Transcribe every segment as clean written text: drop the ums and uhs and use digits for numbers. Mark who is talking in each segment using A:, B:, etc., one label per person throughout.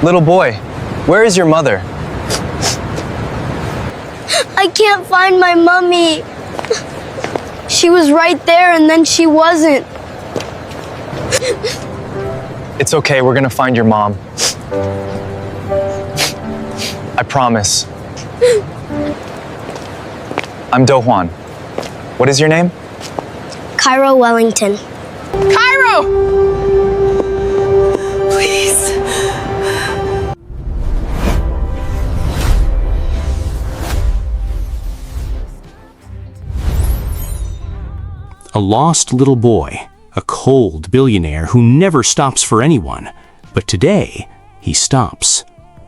A: Little boy, where is your mother?
B: I can't find my mummy. She was right there and then she wasn't.
A: It's okay, we're gonna find your mom. I promise. I'm Do-hwan. What is your name?
B: Kairo Wellington.
C: Kairo! Please.
D: A lost little boy, a cold billionaire who never stops for anyone. But today, he stops.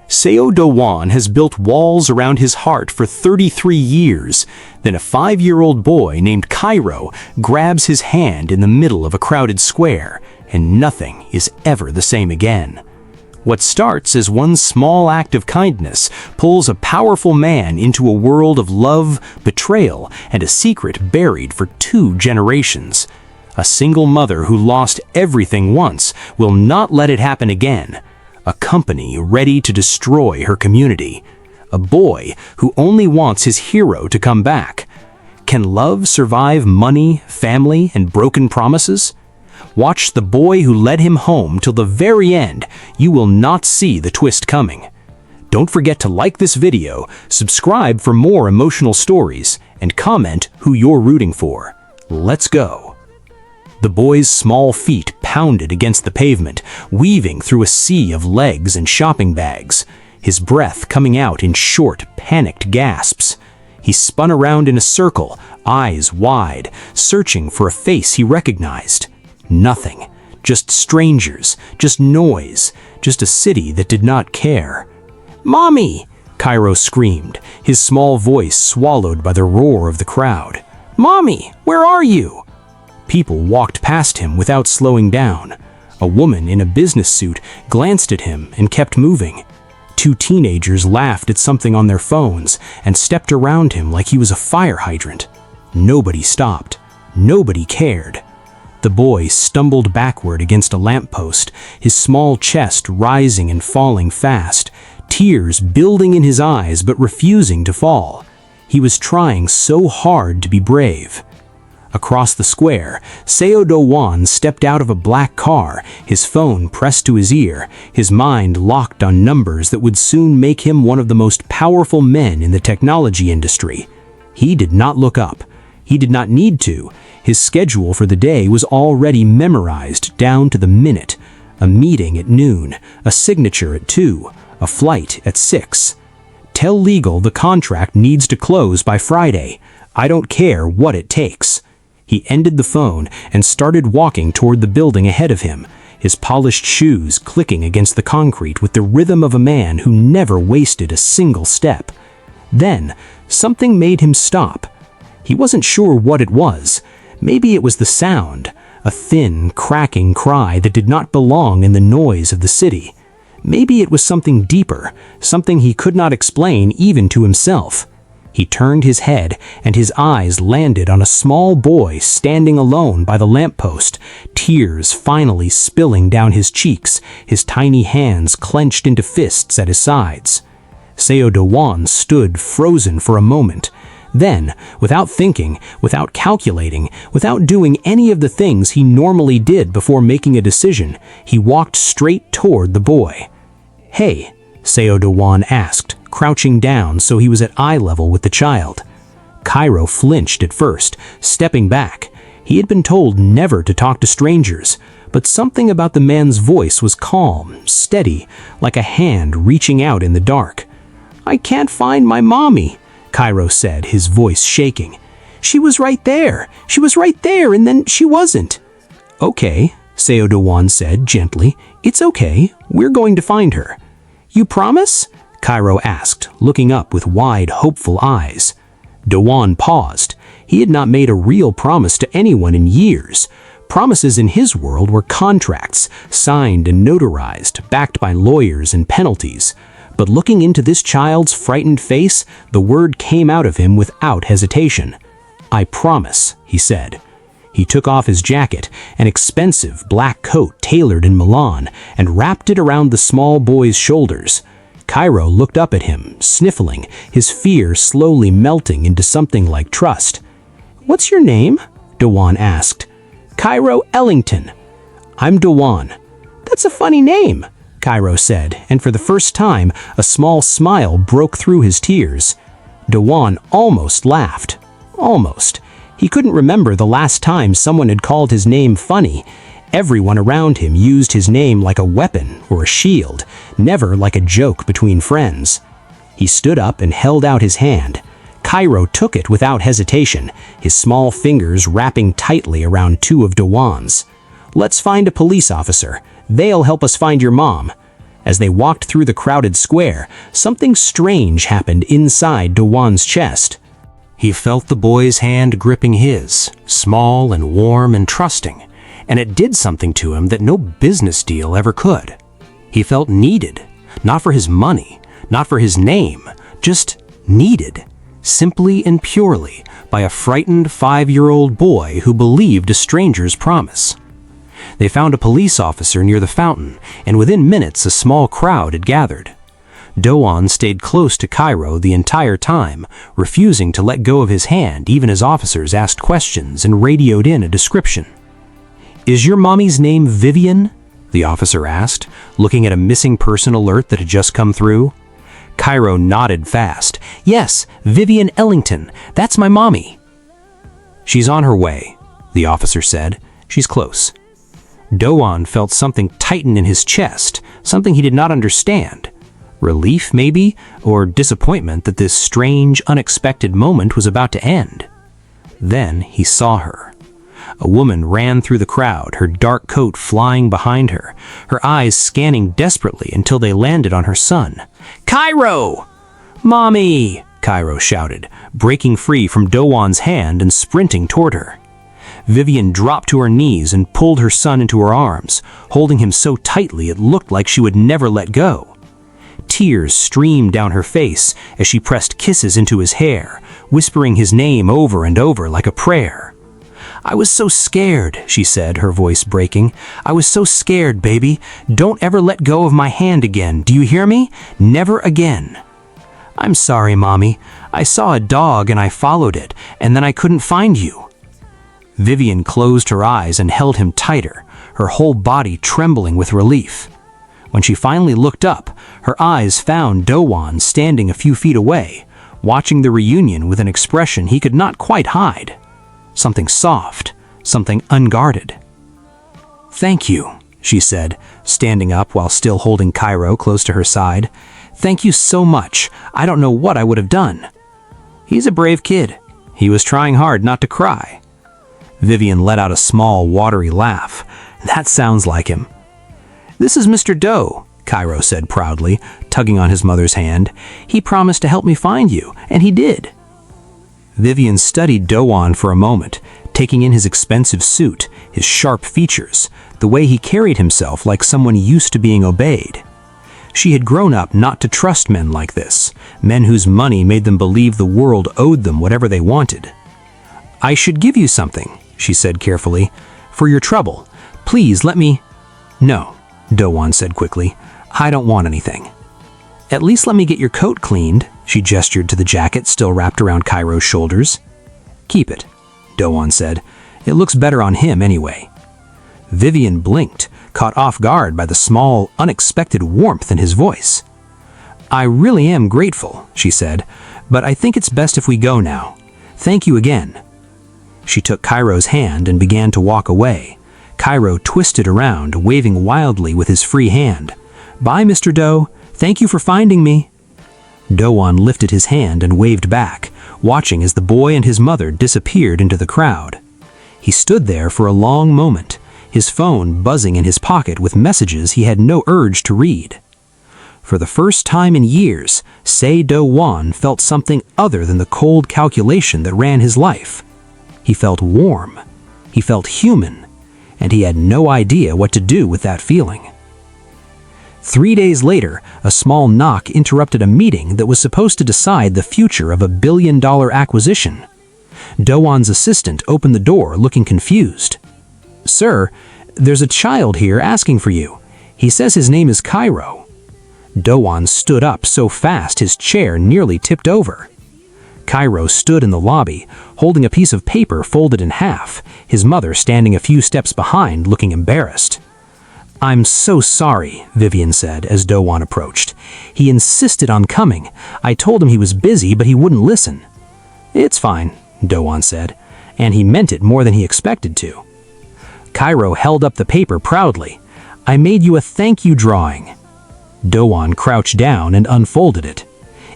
D: Seo Do-hwan has built walls around his heart for 33 years. Then a 5-year-old boy named Kairo grabs his hand in the middle of a crowded square, and nothing is ever the same again. What starts as one small act of kindness pulls a powerful man into a world of love, betrayal, and a secret buried for 2 generations. A single mother who lost everything once will not let it happen again. A company ready to destroy her community. A boy who only wants his hero to come back. Can love survive money, family, and broken promises? Watch The Boy Who Led Him Home till the very end. You will not see the twist coming. Don't forget to like this video, subscribe for more emotional stories, and comment who you're rooting for. Let's go. The boy's small feet pounded against the pavement, weaving through a sea of legs and shopping bags, his breath coming out in short, panicked gasps. He spun around in a circle, eyes wide, searching for a face he recognized. Nothing. Just strangers, just noise, just a city that did not care. "Mommy!" Kairo screamed, his small voice swallowed by the roar of the crowd. "Mommy, where are you?" People walked past him without slowing down. A woman in a business suit glanced at him and kept moving. 2 teenagers laughed at something on their phones and stepped around him like he was a fire hydrant. Nobody stopped. Nobody cared. The boy stumbled backward against a lamppost, his small chest rising and falling fast, tears building in his eyes but refusing to fall. He was trying so hard to be brave. Across the square, Seo Do-hwan stepped out of a black car, his phone pressed to his ear, his mind locked on numbers that would soon make him one of the most powerful men in the technology industry. He did not look up. He did not need to. His schedule for the day was already memorized down to the minute. A meeting at noon, a signature at 2, a flight at 6. Tell legal the contract needs to close by Friday. I don't care what it takes. He ended the phone and started walking toward the building ahead of him, his polished shoes clicking against the concrete with the rhythm of a man who never wasted a single step. Then, something made him stop. He wasn't sure what it was. Maybe it was the sound, a thin, cracking cry that did not belong in the noise of the city. Maybe it was something deeper, something he could not explain even to himself. He turned his head, and his eyes landed on a small boy standing alone by the lamppost, tears finally spilling down his cheeks, his tiny hands clenched into fists at his sides. Seo Do-hwan stood frozen for a moment. Then, without thinking, without calculating, without doing any of the things he normally did before making a decision, he walked straight toward the boy. "Hey," Seo Do-hwan asked, crouching down so he was at eye level with the child. Kairo flinched at first, stepping back. He had been told never to talk to strangers, but something about the man's voice was calm, steady, like a hand reaching out in the dark. "I can't find my mommy," Kairo said, his voice shaking. "She was right there. She was right there, and then she wasn't." "Okay," Seo Do-hwan said gently. "It's okay. We're going to find her." "You promise?" Kairo asked, looking up with wide, hopeful eyes. Do-hwan paused. He had not made a real promise to anyone in years. Promises in his world were contracts, signed and notarized, backed by lawyers and penalties. But looking into this child's frightened face, the word came out of him without hesitation. "I promise," he said. He took off his jacket, an expensive black coat tailored in Milan, and wrapped it around the small boy's shoulders. Kairo looked up at him, sniffling, his fear slowly melting into something like trust. "What's your name?" Do-hwan asked. "Kairo Ellington." "I'm Do-hwan." "That's a funny name," Kairo said, and for the first time, a small smile broke through his tears. Do-hwan almost laughed. Almost. He couldn't remember the last time someone had called his name funny. Everyone around him used his name like a weapon or a shield, never like a joke between friends. He stood up and held out his hand. Kairo took it without hesitation, his small fingers wrapping tightly around two of Do-hwan's. "Let's find a police officer. They'll help us find your mom." As they walked through the crowded square, something strange happened inside Do-hwan's chest. He felt the boy's hand gripping his, small and warm and trusting, and it did something to him that no business deal ever could. He felt needed, not for his money, not for his name, just needed, simply and purely by a frightened 5-year-old boy who believed a stranger's promise. They found a police officer near the fountain, and within minutes a small crowd had gathered. Do-hwan stayed close to Kairo the entire time, refusing to let go of his hand even as officers asked questions and radioed in a description. "Is your mommy's name Vivian?" the officer asked, looking at a missing person alert that had just come through. Kairo nodded fast. "Yes, Vivian Ellington. That's my mommy." "She's on her way," the officer said. "She's close." Do-hwan felt something tighten in his chest, something he did not understand. Relief, maybe, or disappointment that this strange, unexpected moment was about to end. Then he saw her. A woman ran through the crowd, her dark coat flying behind her, her eyes scanning desperately until they landed on her son. "Kairo!" "Mommy!" Kairo shouted, breaking free from Do-hwan's hand and sprinting toward her. Vivian dropped to her knees and pulled her son into her arms, holding him so tightly it looked like she would never let go. Tears streamed down her face as she pressed kisses into his hair, whispering his name over and over like a prayer. "I was so scared," she said, her voice breaking. "I was so scared, baby. Don't ever let go of my hand again. Do you hear me? Never again." "I'm sorry, Mommy. I saw a dog and I followed it, and then I couldn't find you." Vivian closed her eyes and held him tighter, her whole body trembling with relief. When she finally looked up, her eyes found Do-hwan standing a few feet away, watching the reunion with an expression he could not quite hide. Something soft, something unguarded. "Thank you," she said, standing up while still holding Kairo close to her side. "Thank you so much. I don't know what I would have done." "He's a brave kid. He was trying hard not to cry." Vivian let out a small, watery laugh. "That sounds like him." "This is Mr. Do," Kairo said proudly, tugging on his mother's hand. "He promised to help me find you, and he did." Vivian studied Do-hwan for a moment, taking in his expensive suit, his sharp features, the way he carried himself like someone used to being obeyed. She had grown up not to trust men like this, men whose money made them believe the world owed them whatever they wanted. "I should give you something," she said carefully, "for your trouble. Please let me—" "No," Do-hwan said quickly. "I don't want anything." "At least let me get your coat cleaned," she gestured to the jacket still wrapped around Kairo's shoulders. "Keep it," Do-hwan said. "It looks better on him anyway." Vivian blinked, caught off guard by the small, unexpected warmth in his voice. "I really am grateful," she said, "but I think it's best if we go now. Thank you again." She took Kairo's hand and began to walk away. Kairo twisted around, waving wildly with his free hand. "Bye, Mr. Do. Thank you for finding me." Do-hwan lifted his hand and waved back, watching as the boy and his mother disappeared into the crowd. He stood there for a long moment, his phone buzzing in his pocket with messages he had no urge to read. For the first time in years, Seo Do-hwan felt something other than the cold calculation that ran his life. He felt warm. He felt human. And he had no idea what to do with that feeling. 3 days later, a small knock interrupted a meeting that was supposed to decide the future of a billion-dollar acquisition. Do-hwan's assistant opened the door looking confused. "Sir, there's a child here asking for you. He says his name is Kairo." Do-hwan stood up so fast his chair nearly tipped over. Kairo stood in the lobby, holding a piece of paper folded in half, his mother standing a few steps behind, looking embarrassed. "I'm so sorry," Vivian said as Do-hwan approached. "He insisted on coming. I told him he was busy, but he wouldn't listen." "It's fine," Do-hwan said, and he meant it more than he expected to. Kairo held up the paper proudly. "I made you a thank you drawing." Do-hwan crouched down and unfolded it.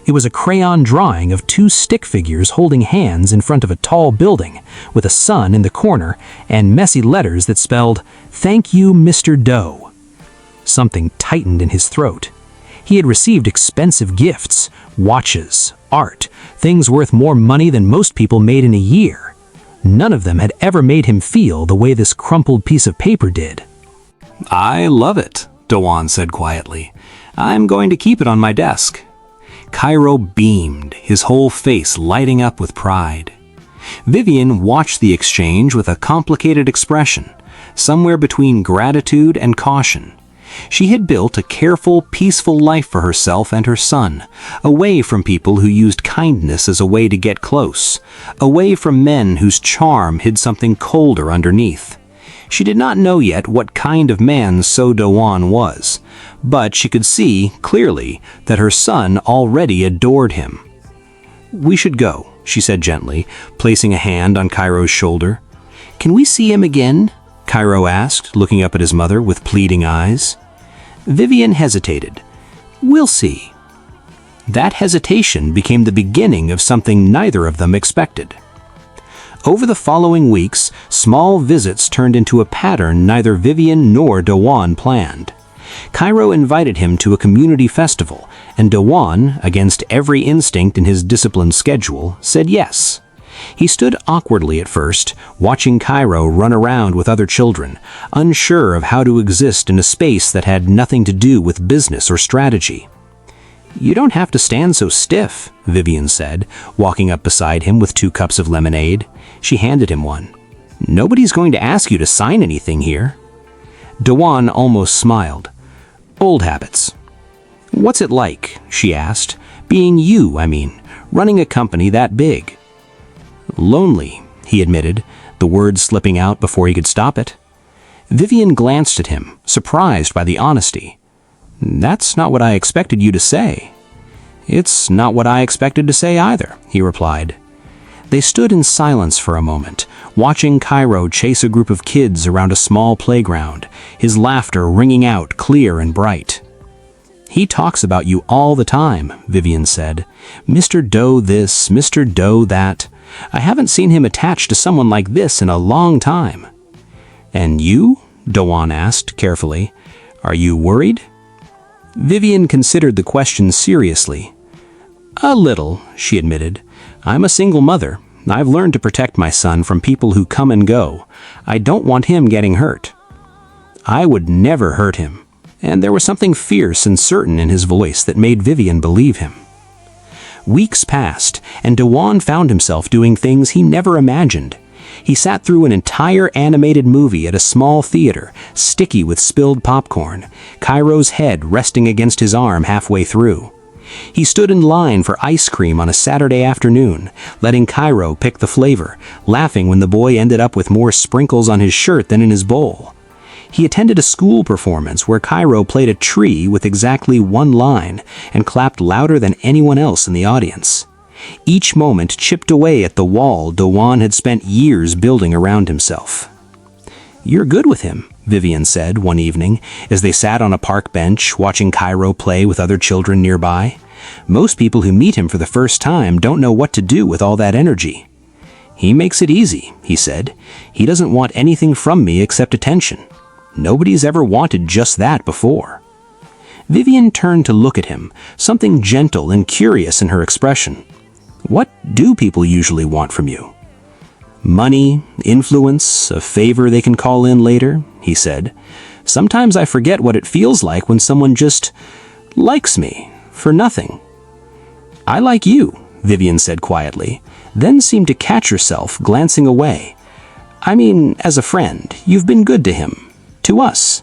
D: It was a crayon drawing of two stick figures holding hands in front of a tall building, with a sun in the corner and messy letters that spelled, "Thank you, Mr. Do." Something tightened in his throat. He had received expensive gifts, watches, art, things worth more money than most people made in a year. None of them had ever made him feel the way this crumpled piece of paper did.
E: "I love it," Do-hwan said quietly. "I'm going to keep it on my desk." Kairo beamed, his whole face lighting up with pride. Vivian watched the exchange with a complicated expression, somewhere between gratitude and caution. She had built a careful, peaceful life for herself and her son, away from people who used kindness as a way to get close, away from men whose charm hid something colder underneath. She did not know yet what kind of man Seo Do-hwan was, but she could see, clearly, that her son already adored him. "We should go," she said gently, placing a hand on Kairo's shoulder. "Can we see him again?" Kairo asked, looking up at his mother with pleading eyes. Vivian hesitated. "We'll see." That hesitation became the beginning of something neither of them expected. Over the following weeks, small visits turned into a pattern neither Vivian nor Do-hwan planned. Kairo invited him to a community festival, and Do-hwan, against every instinct in his disciplined schedule, said yes. He stood awkwardly at first, watching Kairo run around with other children, unsure of how to exist in a space that had nothing to do with business or strategy. "You don't have to stand so stiff," Vivian said, walking up beside him with 2 cups of lemonade. She handed him one. "Nobody's going to ask you to sign anything here." Do-hwan almost smiled. "Old habits." "What's it like," she asked, "being you, I mean, running a company that big?" "Lonely," he admitted, the words slipping out before he could stop it. Vivian glanced at him, surprised by the honesty. "That's not what I expected you to say." "It's not what I expected to say either," he replied. They stood in silence for a moment, watching Kairo chase a group of kids around a small playground, his laughter ringing out clear and bright. "He talks about you all the time," Vivian said. "Mr. Do this, Mr. Do that. I haven't seen him attached to someone like this in a long time." "And you?" Do-hwan asked carefully. "Are you worried?" Vivian considered the question seriously. "A little," she admitted. "I'm a single mother. I've learned to protect my son from people who come and go. I don't want him getting hurt." "I would never hurt him." And there was something fierce and certain in his voice that made Vivian believe him. Weeks passed, and Do-hwan found himself doing things he never imagined. He sat through an entire animated movie at a small theater, sticky with spilled popcorn, Kairo's head resting against his arm halfway through. He stood in line for ice cream on a Saturday afternoon, letting Kairo pick the flavor, laughing when the boy ended up with more sprinkles on his shirt than in his bowl. He attended a school performance where Kairo played a tree with exactly one line and clapped louder than anyone else in the audience. Each moment chipped away at the wall Do-hwan had spent years building around himself. "You're good with him," Vivian said one evening as they sat on a park bench watching Kairo play with other children nearby. "Most people who meet him for the first time don't know what to do with all that energy." "He makes it easy," he said. "He doesn't want anything from me except attention. Nobody's ever wanted just that before." Vivian turned to look at him, something gentle and curious in her expression. "What do people usually want from you?" "Money, influence, a favor they can call in later," he said. "Sometimes I forget what it feels like when someone just likes me for nothing." "I like you," Vivian said quietly. then seemed to catch herself, glancing away. "I mean, as a friend, you've been good to him. To us."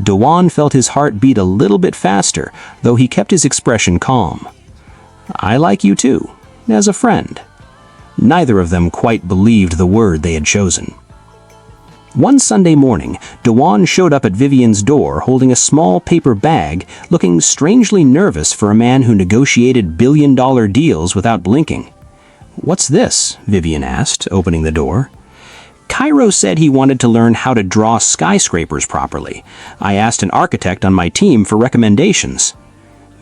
E: Do-hwan felt his heart beat a little bit faster, though he kept his expression calm. "I like you too, as a friend." Neither of them quite believed the word they had chosen. One Sunday morning, Do-hwan showed up at Vivian's door holding a small paper bag, looking strangely nervous for a man who negotiated billion-dollar deals without blinking. "What's this?" Vivian asked, opening the door. "Kairo said he wanted to learn how to draw skyscrapers properly. I asked an architect on my team for recommendations."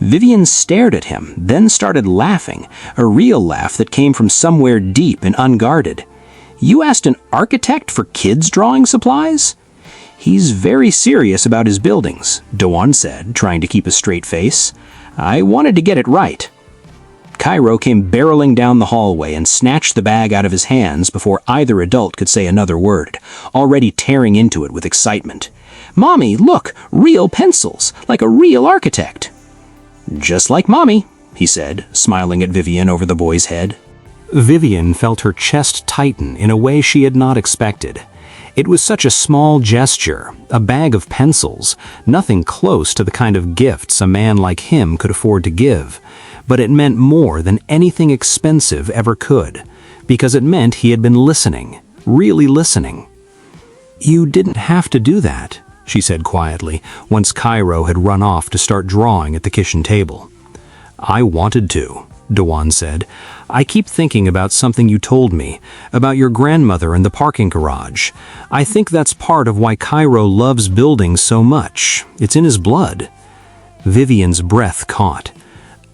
E: Vivian stared at him, then started laughing, a real laugh that came from somewhere deep and unguarded. "You asked an architect for kids' drawing supplies?" "He's very serious about his buildings," Do-hwan said, trying to keep a straight face. "I wanted to get it right." Kairo came barreling down the hallway and snatched the bag out of his hands before either adult could say another word, already tearing into it with excitement. "Mommy, look! Real pencils! Like a real architect!" "Just like Mommy," he said, smiling at Vivian over the boy's head. Vivian felt her chest tighten in a way she had not expected. It was such a small gesture, a bag of pencils, nothing close to the kind of gifts a man like him could afford to give. But it meant more than anything expensive ever could, because it meant he had been listening, really listening. "You didn't have to do that," she said quietly, once Kairo had run off to start drawing at the kitchen table. "I wanted to," Do-hwan said. "I keep thinking about something you told me, about your grandmother and the parking garage. I think that's part of why Kairo loves buildings so much. It's in his blood." Vivian's breath caught.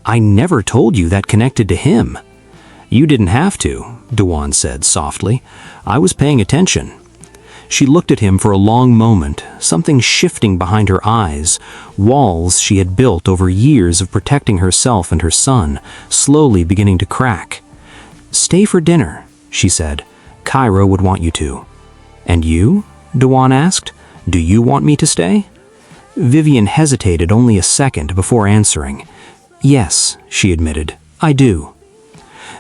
E: "I never told you that connected to him." "You didn't have to," Do-hwan said softly. "I was paying attention." She looked at him for a long moment, something shifting behind her eyes, walls she had built over years of protecting herself and her son, slowly beginning to crack. "Stay for dinner," she said. "Kairo would want you to." "And you?" Do-hwan asked. "Do you want me to stay?" Vivian hesitated only a second before answering. "Yes," she admitted, "I do."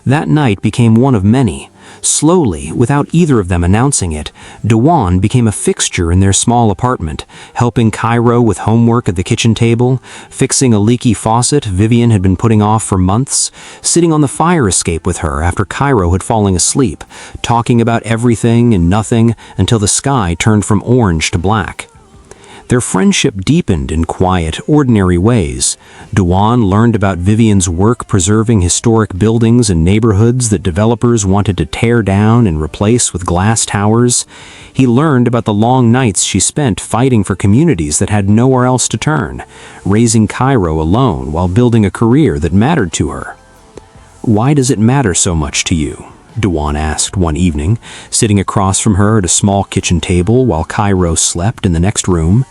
E: That night became one of many. Slowly, without either of them announcing it, Do-hwan became a fixture in their small apartment, helping Kairo with homework at the kitchen table, fixing a leaky faucet Vivian had been putting off for months, sitting on the fire escape with her after Kairo had fallen asleep, talking about everything and nothing until the sky turned from orange to black. Their friendship deepened in quiet, ordinary ways. Do-hwan learned about Vivian's work preserving historic buildings and neighborhoods that developers wanted to tear down and replace with glass towers. He learned about the long nights she spent fighting for communities that had nowhere else to turn, raising Kairo alone while building a career that mattered to her. "Why does it matter so much to you?" Do-hwan asked one evening, sitting across from her at a small kitchen table while Kairo slept in the next room.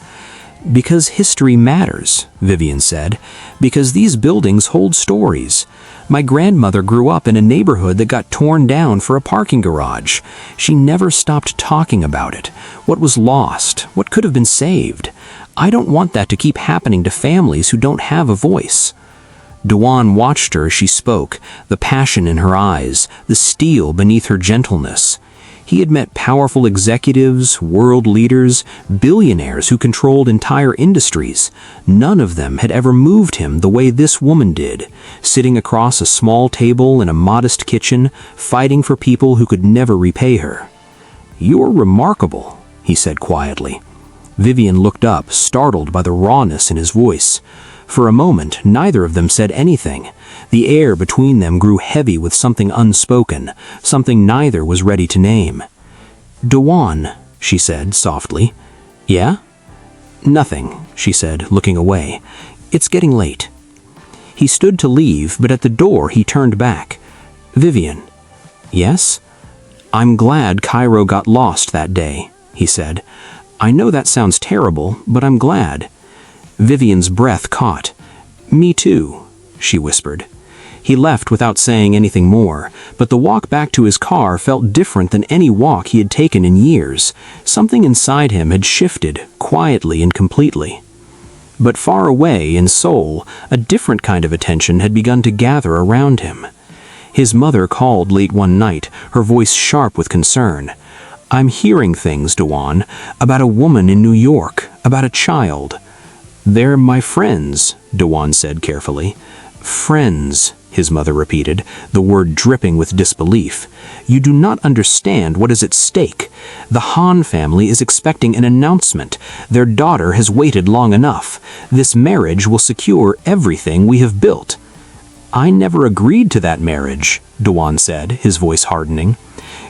E: "Because history matters," Vivian said. "Because these buildings hold stories. My grandmother grew up in a neighborhood that got torn down for a parking garage. She never stopped talking about it. What was lost? What could have been saved? I don't want that to keep happening to families who don't have a voice." Do-hwan watched her as she spoke, the passion in her eyes, the steel beneath her gentleness. He had met powerful executives, world leaders, billionaires who controlled entire industries. None of them had ever moved him the way this woman did, sitting across a small table in a modest kitchen, fighting for people who could never repay her. "You're remarkable," he said quietly. Vivian looked up, startled by the rawness in his voice. For a moment, neither of them said anything. The air between them grew heavy with something unspoken, something neither was ready to name. "Do-hwan," she said softly. "Yeah?" "Nothing," she said, looking away. "It's getting late." He stood to leave, but at the door he turned back. "Vivian." "Yes?" "I'm glad Kairo got lost that day," he said. "I know that sounds terrible, but I'm glad." Vivian's breath caught. "Me too," she whispered. He left without saying anything more, but the walk back to his car felt different than any walk he had taken in years. Something inside him had shifted, quietly and completely. But far away, in Seoul, a different kind of attention had begun to gather around him. His mother called late one night, her voice sharp with concern. "I'm hearing things, Do-hwan, about a woman in New York, about a child." "They're my friends," Do-hwan said carefully. "Friends," his mother repeated, the word dripping with disbelief. "You do not understand what is at stake. The Han family is expecting an announcement. Their daughter has waited long enough. This marriage will secure everything we have built." "I never agreed to that marriage," Do-hwan said, his voice hardening.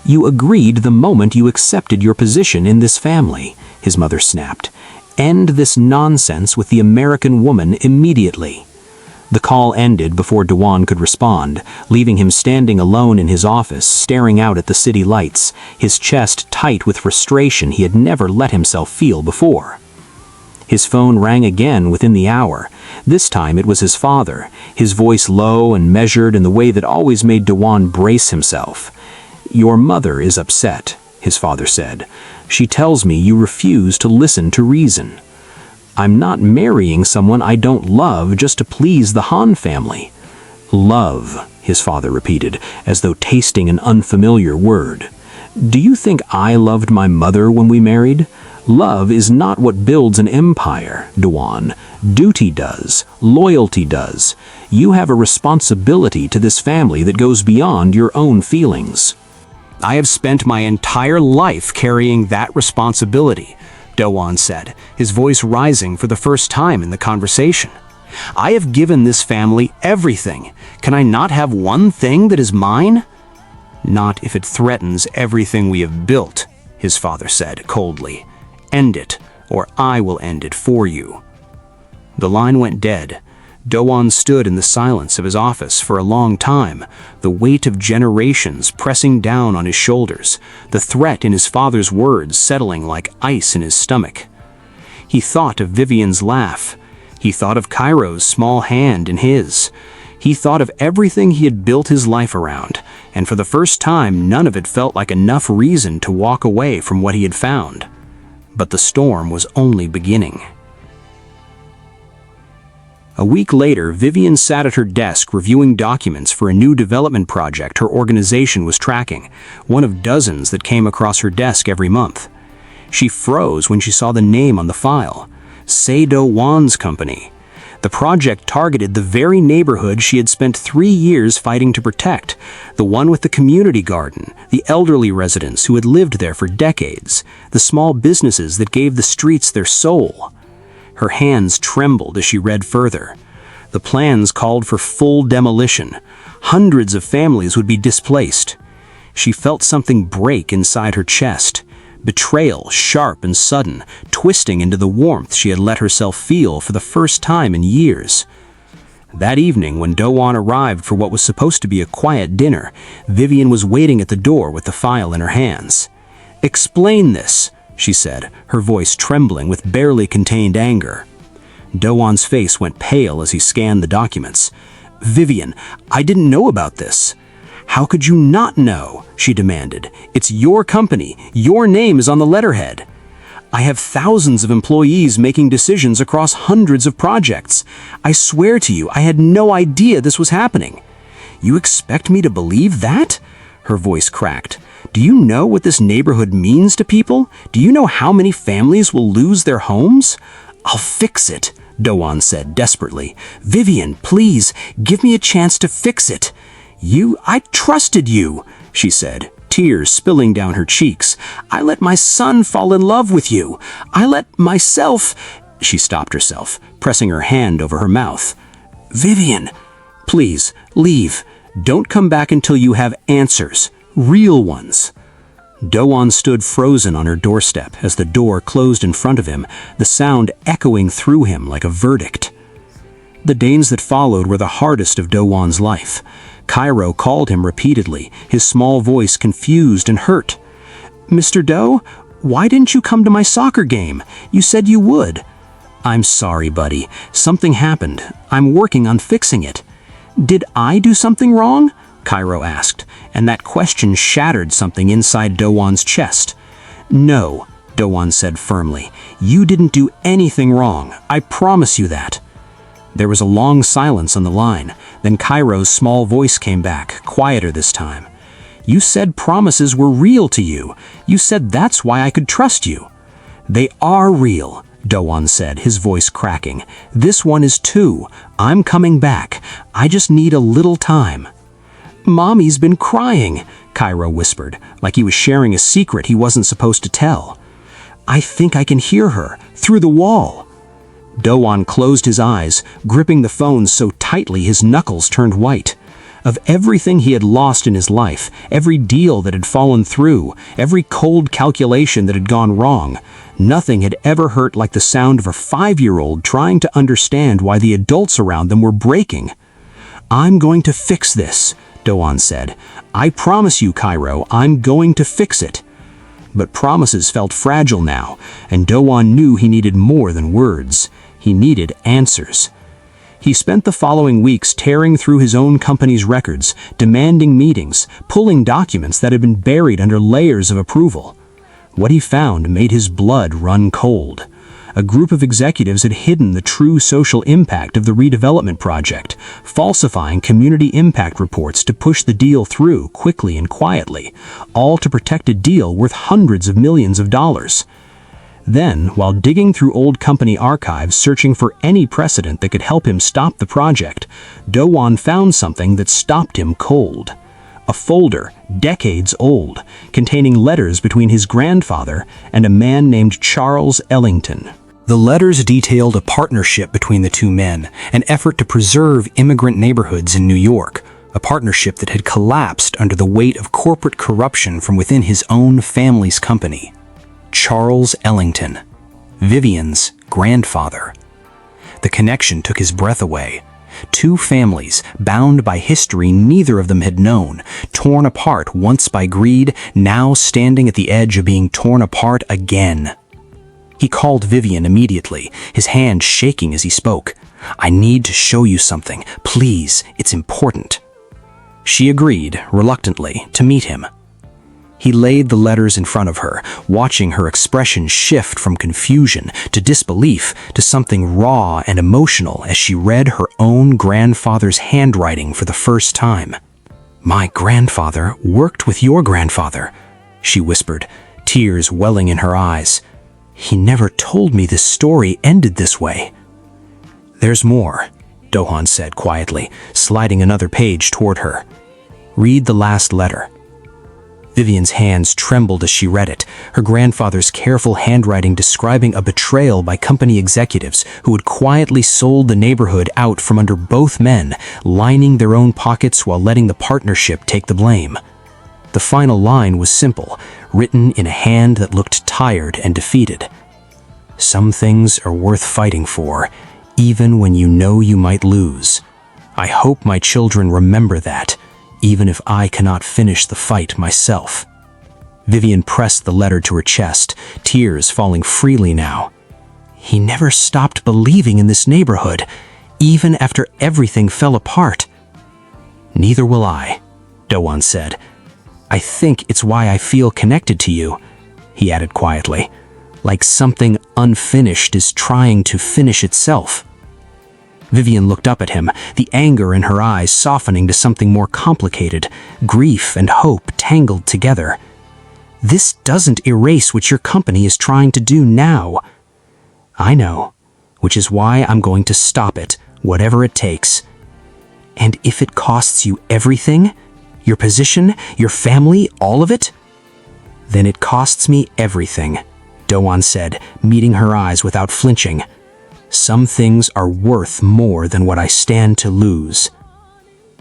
E: "You agreed the moment you accepted your position in this family," his mother snapped. "End this nonsense with the American woman immediately." The call ended before Do-hwan could respond, leaving him standing alone in his office, staring out at the city lights, his chest tight with frustration he had never let himself feel before. His phone rang again within the hour. This time it was his father, his voice low and measured in the way that always made Do-hwan brace himself. "Your mother is upset," his father said. "She tells me you refuse to listen to reason." "I'm not marrying someone I don't love just to please the Han family." "Love," his father repeated, as though tasting an unfamiliar word. "Do you think I loved my mother when we married? Love is not what builds an empire, Do-hwan. Duty does. Loyalty does. You have a responsibility to this family that goes beyond your own feelings." "I have spent my entire life carrying that responsibility," Do-hwan said, his voice rising for the first time in the conversation. "I have given this family everything. Can I not have one thing that is mine?" "Not if it threatens everything we have built," his father said coldly. "End it, or I will end it for you." The line went dead. Do-hwan stood in the silence of his office for a long time, the weight of generations pressing down on his shoulders, the threat in his father's words settling like ice in his stomach. He thought of Vivian's laugh. He thought of Kairo's small hand in his. He thought of everything he had built his life around, and for the first time none of it felt like enough reason to walk away from what he had found. But the storm was only beginning. A week later, Vivian sat at her desk reviewing documents for a new development project her organization was tracking, one of dozens that came across her desk every month. She froze when she saw the name on the file, Seo Do-hwan's company. The project targeted the very neighborhood she had spent 3 years fighting to protect, the one with the community garden, the elderly residents who had lived there for decades, the small businesses that gave the streets their soul. Her hands trembled as she read further. The plans called for full demolition. Hundreds of families would be displaced. She felt something break inside her chest. Betrayal, sharp and sudden, twisting into the warmth she had let herself feel for the first time in years. That evening, when Do-hwan arrived for what was supposed to be a quiet dinner, Vivian was waiting at the door with the file in her hands. "Explain this," she said, her voice trembling with barely contained anger. Do-hwan's face went pale as he scanned the documents. "Vivian, I didn't know about this." "How could you not know?" she demanded. "It's your company. Your name is on the letterhead." "I have thousands of employees making decisions across hundreds of projects. I swear to you, I had no idea this was happening." "You expect me to believe that?" Her voice cracked. "Do you know what this neighborhood means to people? Do you know how many families will lose their homes?" "I'll fix it," Do-hwan said desperately. "Vivian, please, give me a chance to fix it." I trusted you," she said, tears spilling down her cheeks. "I let my son fall in love with you. I let myself—" She stopped herself, pressing her hand over her mouth. "Vivian, please, leave. Don't come back until you have answers. Real ones." Do-hwan stood frozen on her doorstep as the door closed in front of him, the sound echoing through him like a verdict. The days that followed were the hardest of Do-hwan's life. Kairo called him repeatedly, his small voice confused and hurt. "Mr. Do, why didn't you come to my soccer game? You said you would." "I'm sorry, buddy. Something happened. I'm working on fixing it." "Did I do something wrong?" Kairo asked, and that question shattered something inside Do-hwan's chest. "No," Do-hwan said firmly. "You didn't do anything wrong. I promise you that." There was a long silence on the line. Then Kairo's small voice came back, quieter this time. "You said promises were real to you. You said that's why I could trust you." "They are real," Do-hwan said, his voice cracking. "This one is too. I'm coming back. I just need a little time." "Mommy's been crying," Kairo whispered, like he was sharing a secret he wasn't supposed to tell. "I think I can hear her, through the wall." Do-hwan closed his eyes, gripping the phone so tightly his knuckles turned white. Of everything he had lost in his life, every deal that had fallen through, every cold calculation that had gone wrong, nothing had ever hurt like the sound of a 5-year-old trying to understand why the adults around them were breaking. "I'm going to fix this," Do-hwan said. "I promise you, Kairo, I'm going to fix it." But promises felt fragile now, and Do-hwan knew he needed more than words. He needed answers. He spent the following weeks tearing through his own company's records, demanding meetings, pulling documents that had been buried under layers of approval. What he found made his blood run cold. A group of executives had hidden the true social impact of the redevelopment project, falsifying community impact reports to push the deal through quickly and quietly, all to protect a deal worth hundreds of millions of dollars. Then, while digging through old company archives searching for any precedent that could help him stop the project, Do-hwan found something that stopped him cold. A folder, decades old, containing letters between his grandfather and a man named Charles Ellington. The letters detailed a partnership between the two men, an effort to preserve immigrant neighborhoods in New York, a partnership that had collapsed under the weight of corporate corruption from within his own family's company. Charles Ellington, Vivian's grandfather. The connection took his breath away. Two families, bound by history neither of them had known, torn apart once by greed, now standing at the edge of being torn apart again. He called Vivian immediately, his hand shaking as he spoke. "I need to show you something. Please, it's important." She agreed, reluctantly, to meet him. He laid the letters in front of her, watching her expression shift from confusion to disbelief to something raw and emotional as she read her own grandfather's handwriting for the first time. "My grandfather worked with your grandfather," she whispered, tears welling in her eyes. "He never told me this story ended this way." "There's more," Do-hwan said quietly, sliding another page toward her. "Read the last letter." Vivian's hands trembled as she read it, her grandfather's careful handwriting describing a betrayal by company executives who had quietly sold the neighborhood out from under both men, lining their own pockets while letting the partnership take the blame. The final line was simple, written in a hand that looked tired and defeated. "Some things are worth fighting for, even when you know you might lose. I hope my children remember that, even if I cannot finish the fight myself." Vivian pressed the letter to her chest, tears falling freely now. "He never stopped believing in this neighborhood, even after everything fell apart." "Neither will I," Do-hwan said. "I think it's why I feel connected to you," he added quietly, "like something unfinished is trying to finish itself." Vivian looked up at him, the anger in her eyes softening to something more complicated, grief and hope tangled together. "This doesn't erase what your company is trying to do now." "I know, which is why I'm going to stop it, whatever it takes." "And if it costs you everything? Your position, your family, all of it?" "Then it costs me everything," Do-hwan said, meeting her eyes without flinching. "Some things are worth more than what I stand to lose."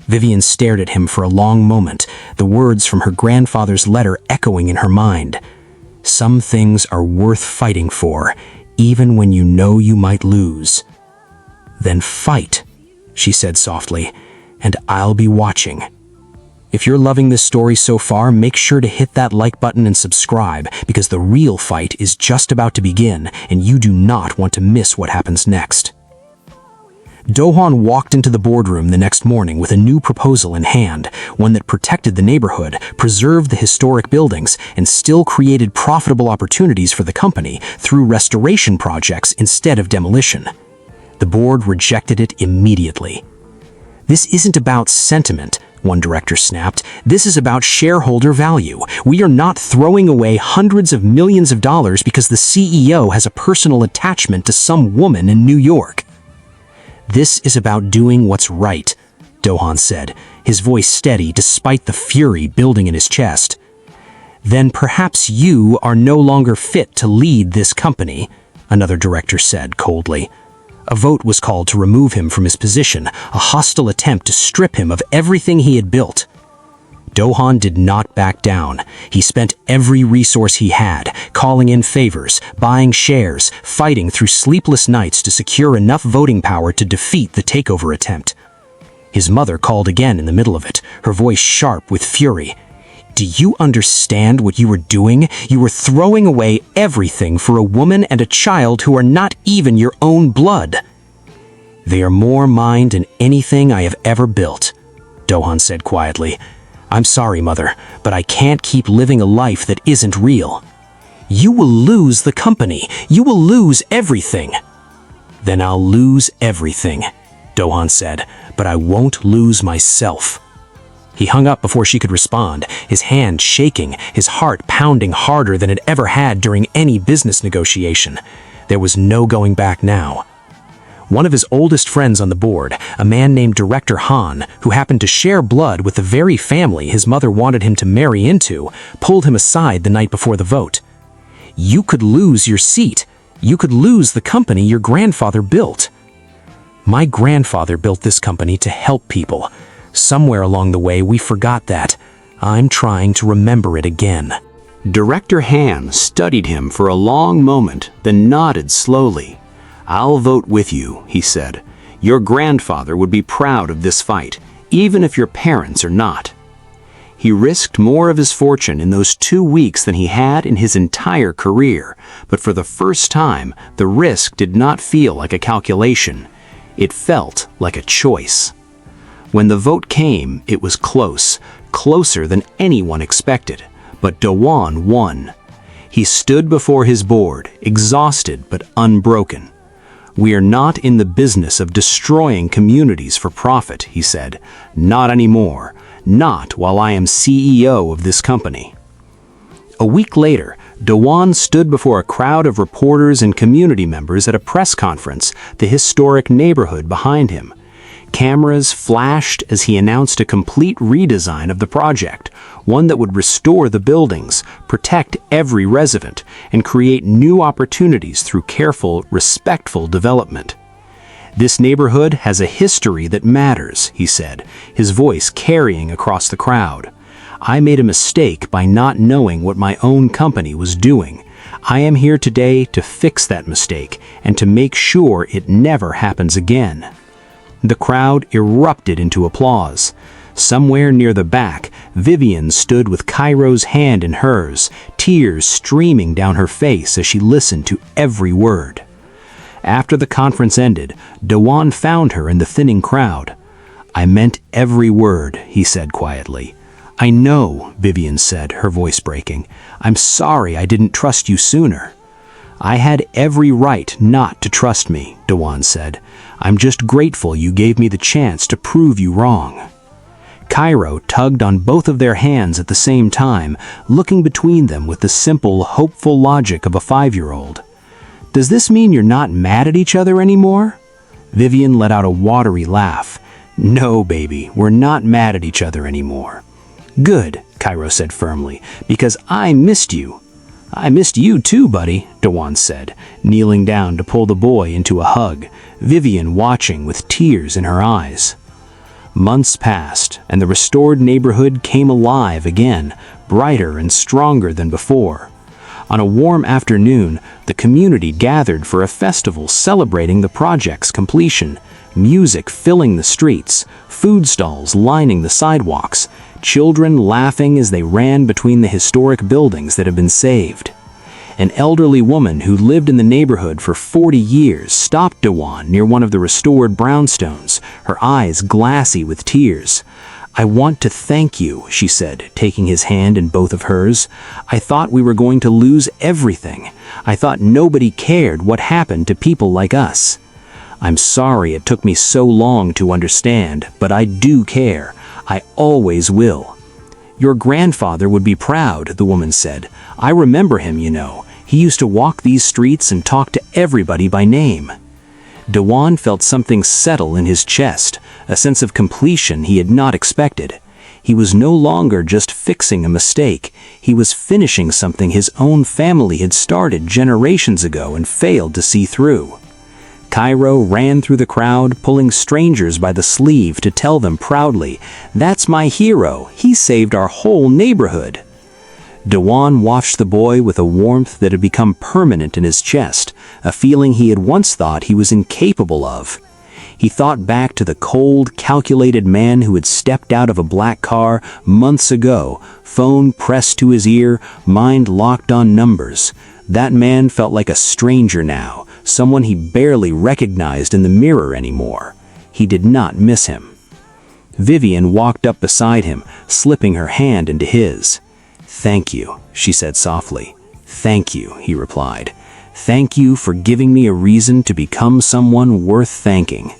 E: Vivian stared at him for a long moment, the words from her grandfather's letter echoing in her mind. "Some things are worth fighting for, even when you know you might lose." "Then fight," she said softly, "and I'll be watching." If you're loving this story so far, make sure to hit that like button and subscribe, because the real fight is just about to begin, and you do not want to miss what happens next. Do-hwan walked into the boardroom the next morning with a new proposal in hand, one that protected the neighborhood, preserved the historic buildings, and still created profitable opportunities for the company through restoration projects instead of demolition.
D: The board rejected it immediately. "This isn't about sentiment," one director snapped. "This is about shareholder value. We are not throwing away hundreds of millions of dollars because the CEO has a personal attachment to some woman in New York." "This is about doing what's right," Do-hwan said, his voice steady despite the fury building in his chest. "Then perhaps you are no longer fit to lead this company," another director said coldly. A vote was called to remove him from his position, a hostile attempt to strip him of everything he had built. Do-hwan did not back down. He spent every resource he had, calling in favors, buying shares, fighting through sleepless nights to secure enough voting power to defeat the takeover attempt. His mother called again in the middle of it, her voice sharp with fury. "Do you understand what you were doing? You were throwing away everything for a woman and a child who are not even your own blood." "They are more mine than anything I have ever built," Do-hwan said quietly. "I'm sorry, Mother, but I can't keep living a life that isn't real." "You will lose the company. You will lose everything." "Then I'll lose everything," Do-hwan said, "but I won't lose myself." He hung up before she could respond, his hand shaking, his heart pounding harder than it ever had during any business negotiation. There was no going back now. One of his oldest friends on the board, a man named Director Han, who happened to share blood with the very family his mother wanted him to marry into, pulled him aside the night before the vote. "You could lose your seat. You could lose the company your grandfather built." "My grandfather built this company to help people. Somewhere along the way, we forgot that. I'm trying to remember it again." Director Han studied him for a long moment, then nodded slowly. "I'll vote with you," he said. "Your grandfather would be proud of this fight, even if your parents are not." He risked more of his fortune in those 2 weeks than he had in his entire career, but for the first time, the risk did not feel like a calculation. It felt like a choice. When the vote came, it was close, closer than anyone expected, but Do-hwan won. He stood before his board, exhausted but unbroken. "We are not in the business of destroying communities for profit," he said. "Not anymore. Not while I am CEO of this company." A week later, Do-hwan stood before a crowd of reporters and community members at a press conference, the historic neighborhood behind him. Cameras flashed as he announced a complete redesign of the project, one that would restore the buildings, protect every resident, and create new opportunities through careful, respectful development. "This neighborhood has a history that matters," he said, his voice carrying across the crowd. "I made a mistake by not knowing what my own company was doing. I am here today to fix that mistake and to make sure it never happens again." The crowd erupted into applause. Somewhere near the back, Vivian stood with Kairo's hand in hers, tears streaming down her face as she listened to every word. After the conference ended, Do-hwan found her in the thinning crowd. "I meant every word," he said quietly. "I know," Vivian said, her voice breaking. "I'm sorry I didn't trust you sooner." "I had every right not to trust me," Do-hwan said. "I'm just grateful you gave me the chance to prove you wrong." Kairo tugged on both of their hands at the same time, looking between them with the simple, hopeful logic of a 5-year-old. "Does this mean you're not mad at each other anymore?" Vivian let out a watery laugh. "No, baby, we're not mad at each other anymore." "Good," Kairo said firmly, "because I missed you." "I missed you too, buddy," Do-hwan said, kneeling down to pull the boy into a hug, Vivian watching with tears in her eyes. Months passed, and the restored neighborhood came alive again, brighter and stronger than before. On a warm afternoon, the community gathered for a festival celebrating the project's completion, music filling the streets, food stalls lining the sidewalks, children laughing as they ran between the historic buildings that had been saved. An elderly woman who lived in the neighborhood for 40 years stopped Do-hwan near one of the restored brownstones, her eyes glassy with tears. "I want to thank you," she said, taking his hand in both of hers. "I thought we were going to lose everything. I thought nobody cared what happened to people like us.
E: I'm sorry it took me so long to understand, but I do care. I always will." "Your grandfather would be proud," the woman said. "I remember him, you know. He used to walk these streets and talk to everybody by name." Do-hwan felt something settle in his chest, a sense of completion he had not expected. He was no longer just fixing a mistake. He was finishing something his own family had started generations ago and failed to see through. Kairo ran through the crowd, pulling strangers by the sleeve to tell them proudly, "That's my hero. He saved our whole neighborhood." Do-hwan watched the boy with a warmth that had become permanent in his chest, a feeling he had once thought he was incapable of. He thought back to the cold, calculated man who had stepped out of a black car months ago, phone pressed to his ear, mind locked on numbers. That man felt like a stranger now, someone he barely recognized in the mirror anymore. He did not miss him. Vivian walked up beside him, slipping her hand into his. "Thank you," she said softly. "Thank you," he replied. "Thank you for giving me a reason to become someone worth thanking."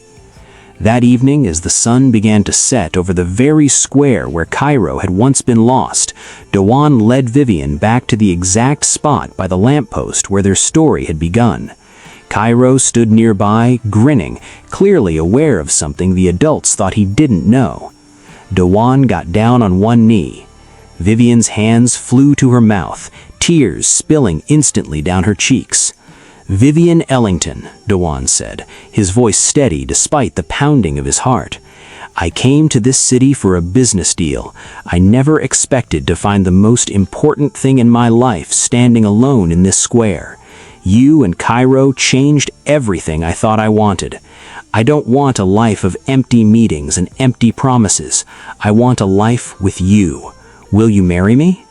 E: That evening, as the sun began to set over the very square where Kairo had once been lost, Do-hwan led Vivian back to the exact spot by the lamppost where their story had begun. Kairo stood nearby, grinning, clearly aware of something the adults thought he didn't know. Do-hwan got down on one knee. Vivian's hands flew to her mouth, tears spilling instantly down her cheeks. "Vivian Ellington," Do-hwan said, his voice steady despite the pounding of his heart. "I came to this city for a business deal. I never expected to find the most important thing in my life standing alone in this square. You and Kairo changed everything I thought I wanted. I don't want a life of empty meetings and empty promises. I want a life with you. Will you marry me?"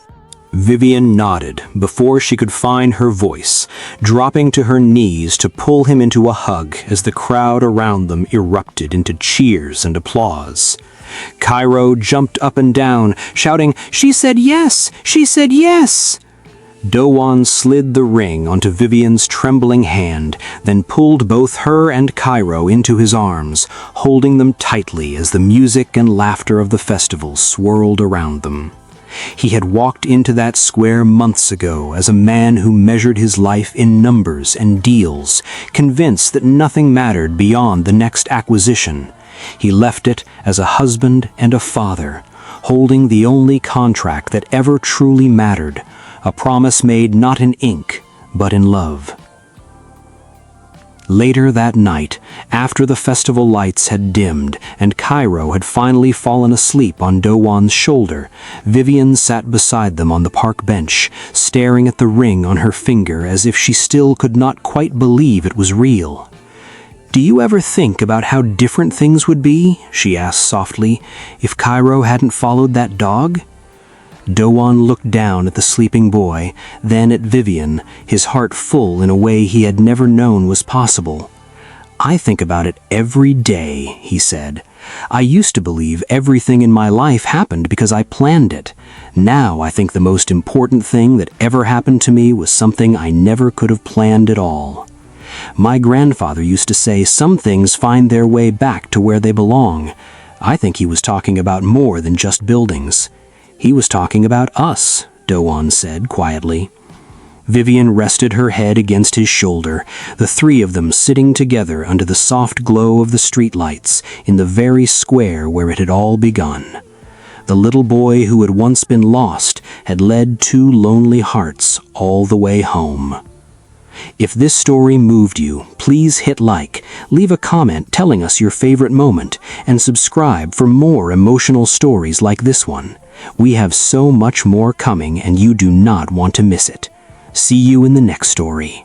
E: Vivian nodded before she could find her voice, dropping to her knees to pull him into a hug as the crowd around them erupted into cheers and applause. Kairo jumped up and down, shouting, "She said yes! She said yes!" Do-hwan slid the ring onto Vivian's trembling hand, then pulled both her and Kairo into his arms, holding them tightly as the music and laughter of the festival swirled around them. He had walked into that square months ago as a man who measured his life in numbers and deals, convinced that nothing mattered beyond the next acquisition. He left it as a husband and a father, holding the only contract that ever truly mattered, a promise made not in ink, but in love. Later that night, after the festival lights had dimmed and Kairo had finally fallen asleep on Do-hwan's shoulder, Vivian sat beside them on the park bench, staring at the ring on her finger as if she still could not quite believe it was real. "Do you ever think about how different things would be," she asked softly, "if Kairo hadn't followed that dog?" Do-hwan looked down at the sleeping boy, then at Vivian, his heart full in a way he had never known was possible. "I think about it every day," he said. "I used to believe everything in my life happened because I planned it. Now I think the most important thing that ever happened to me was something I never could have planned at all. My grandfather used to say some things find their way back to where they belong. I think he was talking about more than just buildings. He was talking about us," Do-hwan said quietly. Vivian rested her head against his shoulder, the three of them sitting together under the soft glow of the streetlights in the very square where it had all begun. The little boy who had once been lost had led two lonely hearts all the way home. If this story moved you, please hit like, leave a comment telling us your favorite moment, and subscribe for more emotional stories like this one. We have so much more coming and you do not want to miss it. See you in the next story.